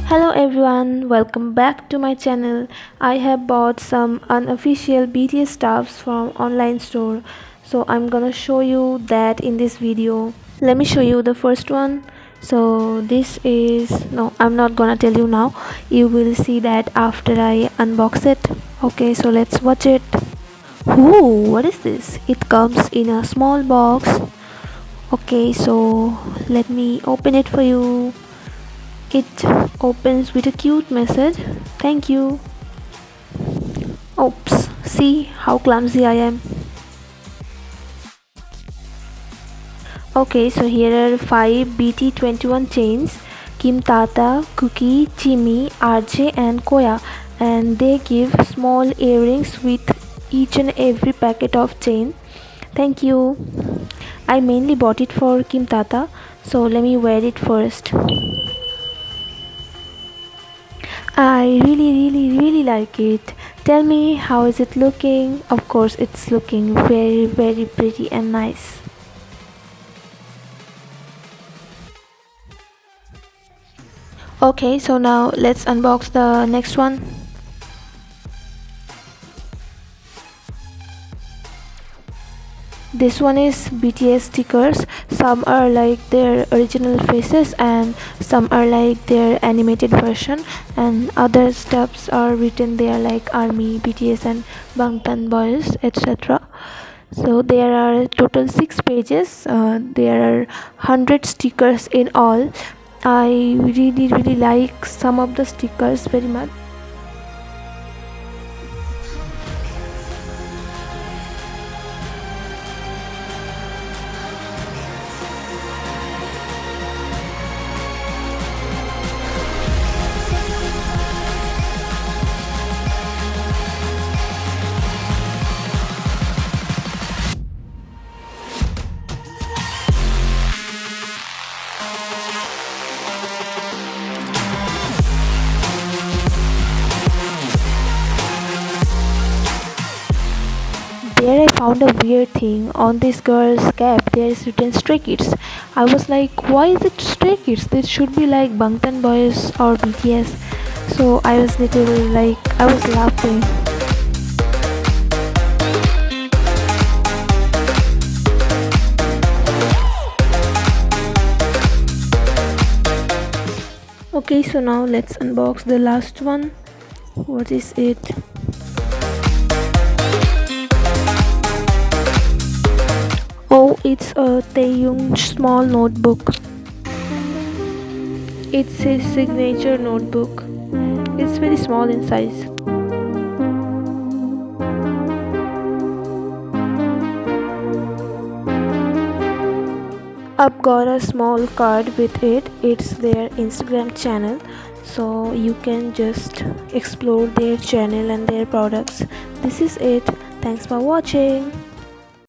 Hello everyone, welcome back to my channel. I have bought some unofficial BTS stuffs from online store. So I'm gonna show you that in this video. Let me show you the first one. So this is, no, I'm not gonna tell you now. You will see that after I unbox it. Okay, so let's watch it. Ooh, what is this? It comes in a small box. Okay, so let me open it for you. It opens with a cute message. Thank you. Oops, see how clumsy I am. Okay, so here are 5 BT21 chains: Kim Tata, Cookie, Jimmy, RJ and Koya, and they give small earrings with each and every packet of chain. Thank you. I mainly bought it for Kim Tata, so let me wear it first. I really like it. Tell me, how is it looking? Of course, it's looking very pretty and nice. Okay, so now let's unbox the next one. This one is BTS stickers. Some are like their original faces and some are like their animated version, and other stuffs are written there like ARMY, BTS and Bangtan Boys, etc. So there are total 6 pages. There are 100 stickers in all. I really like some of the stickers very much. There I found a weird thing. On this girl's cap there is written Stray Kids. I was like, why is it Stray Kids? This should be like Bangtan Boys or BTS. So I was I was laughing. Okay, so now let's unbox the last one. What is it? Oh, it's a Taeyong small notebook. It's his signature notebook. It's very small in size. I've got a small card with it. It's their Instagram channel, so you can just explore their channel and their products. This is it. Thanks for watching.